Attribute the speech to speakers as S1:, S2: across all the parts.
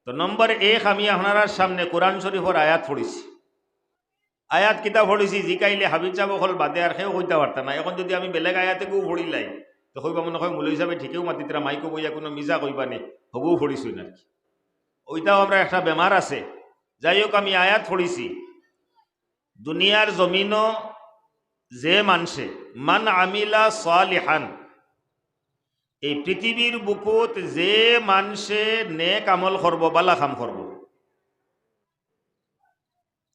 S1: তো নম্বর এক, আমি আপনার সামনে কোরআন শরীফের আয়াত পড়েছি। আয়াত কিতা পড়েছি জিকাইলে হাবিব সাহেব হল বাদে আর সেও কইতে পারত না। এখন যদি আমি বেলেগ আয়াতে কেউ পড়িলাই তো কইবা মনে হয় মূল হিসাবে ঠিকেও মাতিতরা মাইকো বইয়া কোনো মিজা কইবা নি, হবুও পড়িছই না। ওইটাও আমরা একটা বেমার আছে। যাই হোক, আমি আয়াত পড়েছি, দুনিয়ার জমিনও যে মানছে মান আমিলা সালিহান, এই পৃথিবীর বুকুত যে মানছে নেক আমল করব, বালা কাম করব,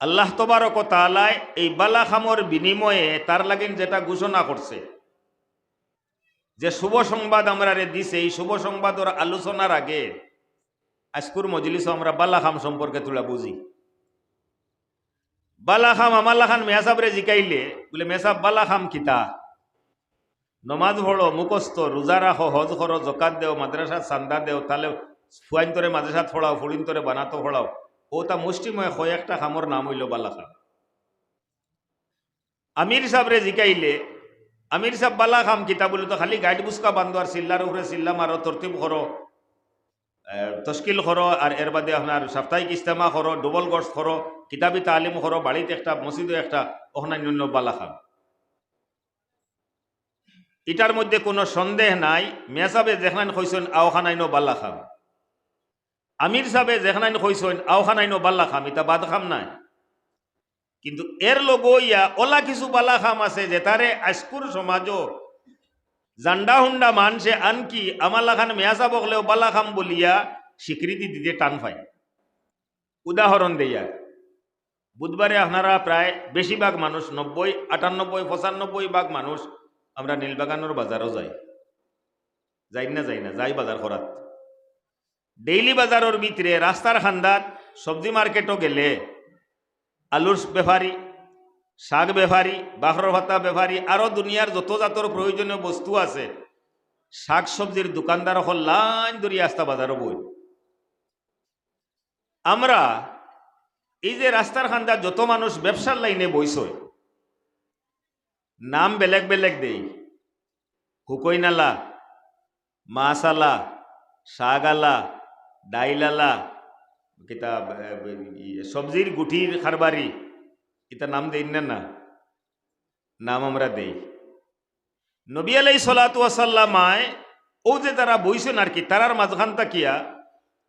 S1: আল্লাহ তবারক ও তাআলা এই বালা খামর বিনিময়ে তার লাগিন যেটা ঘোষণা করছে, যে শুভ সংবাদ আমরা দিছে, এই শুভ সংবাদের আলোচনার আগে আজকুর মজলিস আমরা বালা খাম সম্পর্কে তোলা বুঝি। বালা খাম আমাল্লা খান মেয়াসাবরে জিকাইলে বলে মেসাব বালা খাম কিতা? নমাজ পড়ো, মুখস্থ, রোজা রাখো, হজ করো, জকাত দেও, মাদ্রাসা চান্দা দেও, তাহলে ফুয়াইন তরে মাদ্রাসাত ফোড়াও, ফুড়িন তরে বানাতো ফোড়াও। ও তা মুষ্টিময় কয়েকটা খামর নাম হইল বালা খাম। আমির সাহেবরে জিকাইলে আমির সাহেব বালা খাম কিতা বলে তো খালি গাইড বুসকা বান্ধো আর চিল্লার উপরে চিল্লা মারো, তরতিব করো, তশকিল করো, আর এর বাদে আপনার সাপ্তাহিক ইস্তেমা করো, ডবল গর্স করো, কিতাবি তালিম করো, বাড়িতে একটা মসজিদে একটা, অন্যান্য বালা খাম। এটার মধ্যে কোনো সন্দেহ নাই। মেয়া সাহেবে যেখানে কইছেন আওখানাইনো বাল্লা খাম, আমির সাহেবে যেখানে কইছেন আওখানাইনো বাল্লা খাম, এটা বাদ খাম নাই। কিন্তু এর লগইয়া ওলা কিছু বালা খাম আছে যে তারে আজকুর সমাজও জান্ডা হুন্ডা মানছে, আনকি আমাল্লা খান মেয়া সাহেব হলেও বালা খাম বলিয়া স্বীকৃতি দিতে টান পায়। উদাহরণ দেয়া, বুধবারে আপনারা প্রায় বেশিরভাগ মানুষ 90, 98, 95% মানুষ আমরা নীলবাগানোর বাজারও যাই, যাই না যাই বাজার করাত। ডেইলি বাজারের ভিতরে রাস্তার খান্দাত সবজি মার্কেটও গেলে আলুর ব্যাপারী, শাক ব্যাপারী, বাখর ভাতা ব্যাপারী, আরো দুনিয়ার যত জাতর প্রয়োজনীয় বস্তু আছে, শাক সবজির দোকানদার হল লাইন ধরিয়া আস্তা বাজারও বই। আমরা এই যে রাস্তার খান্দাত যত মানুষ ব্যবসার লাইনে বইসই, নাম বেলেগ বেলেগ দেই, হুকইনালা, মাছালা, শাগালা, ডাইলালা, কিতা সবজির গুটির খারবারি, এটা নাম দেই না, না নাম আমরা দেই। নবী আলাইহিস সালাতু ওয়াস সালামায় ও যে তারা বইছেন আর কি, তারার মাঝখান তাকিয়া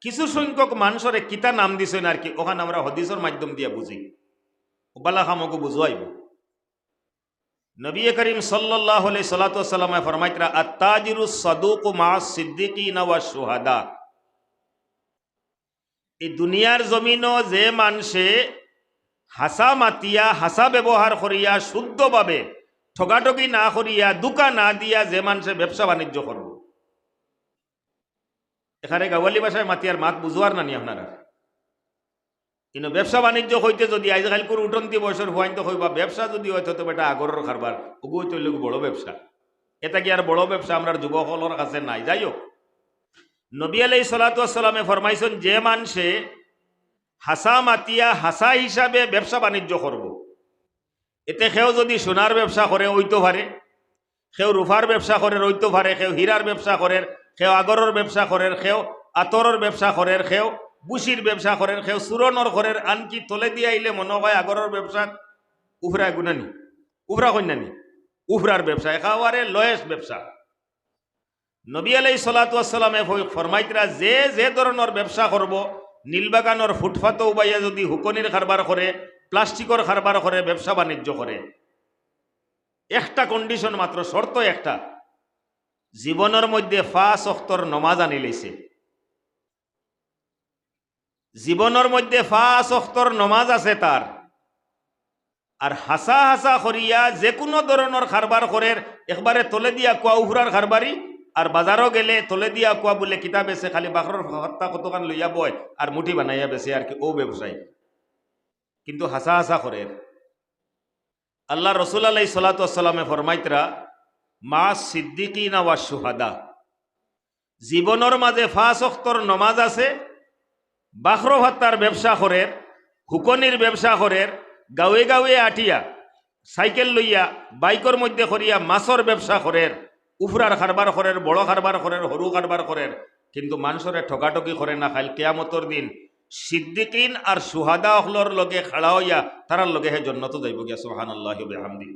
S1: কিছু সংখ্যক মানুষরে কিতা নাম দিছেন আর কি, ওখানে আমরা হদিসের মাধ্যম দিয়া বুঝি, বালা খামকে বুঝাইব। নবী করিম সাল্লাল্লাহু আলাইহি সাল্লাতু ওয়াস সালামায় ফরমাইতরা আত-তাজিরুস সাদুক মা'আস সিদ্দিকিন ওয়াশ শুহাদা, এই দুনিয়ার জমিনও যে মানুষে হাসা মাতিয়া, হাসা ব্যবহার করিয়া, শুদ্ধভাবে ঠগাঠগি না করিয়া, দুকা না দিয়া যে মানুষে ব্যবসা বাণিজ্য করব। এখানে গাওয়ালি ভাষায় মাতিয়ার মাত বুঝুয়ার নানি আপনারা, কিন্তু ব্যবসা বাণিজ্য হইতে যদি আজকাল করে উঠন্তি বয়সের হইন তো হইবা ব্যবসা যদি হয়তো তো বেটা আগরের কারবার, ওগুই তৈল বড় ব্যবসা। এটা কি আর বড় ব্যবসা আমরা যুবকর কাছে নাই। যাই হোক, নবী আলাইহিস সালাতু ওয়াস সালামে ফরমাইছেন যে মানুষে হাসা মাতিয়া, হাসা হিসাবে ব্যবসা বাণিজ্য করব, এতে কেউ যদি সোনার ব্যবসা করে ওইতো পারে, কেউ রুফার ব্যবসা করে ওইতো পারে, কেউ হীরার ব্যবসা করে, কেউ আগরের ব্যবসা করে, কেউ আতরের ব্যবসা করে, কেউ বুসির ব্যবসা করে, কেউ সুরনর করে, আনকি তলে দিয়ে আইলে মনে হয় আগরের ব্যবসা উফরা গুনানি, উফরা কন্যানি, উফরার ব্যবসা একেবারে লয়েস্ট ব্যবসা। নবী আলাইহিস সালাতু ওয়াস সালামে ফরমাইতরা যে যে ধরনের ব্যবসা করব, নীলবাগানোর ফুটপাতে উবাইয়া যদি হুকনির কারবার করে, প্লাস্টিকের কারবার করে, ব্যবসা বাণিজ্য করে, একটা কন্ডিশন মাত্র, শর্ত একটা, জীবনের মধ্যে 5 ওয়াক্তর নমাজ আনি লইছে, জীবনের মধ্যে 5 ওয়াক্তর নমাজ আছে তার, আর হাসা হাসা করিয়া যে কোনো ধরনের কারবার করে, একবারে তলে দিয়া কোয়া উফরার কারবারি, আর বাজারও গেলে তলে দিয়া কোয়া বলে কিতাব বেছে, খালি বাখরের হত্যা কতখান লইয়া বয় আর মুঠি বানাইয়া বেছে আর কি, ও ব্যবসায়ী। কিন্তু হাসা হাসা করে। আল্লাহ রসুল আলাইহিস সালাতু ওয়াস সালামে ফরমাইতরা মা সিদ্দিকিনা ওয়াশ শুহাদা, জীবনের মাঝে 5 ওয়াক্তর নমাজ আছে, বাখর হত্যার ব্যবসা করে, হুকনির ব্যবসা করে, গাঁয়ে গাঁয়ে আটিয়া সাইকেল লইয়া বাইকের মধ্যে করিয়া মাছর ব্যবসা করে, উফরার কারবার করে, বড় কারবার করে, সরু কারবার করে, কিন্তু মানুষরে ঠকাঠকি করে না খাইল কেয়ামতর দিন সিদ্দিকিন আর সুহাদা হলর লগে খাড়া হইয়া তারার লগে হে জন্নত যাইব গিয়া সুবহানাল্লাহি ওয়া বিহামদিহি।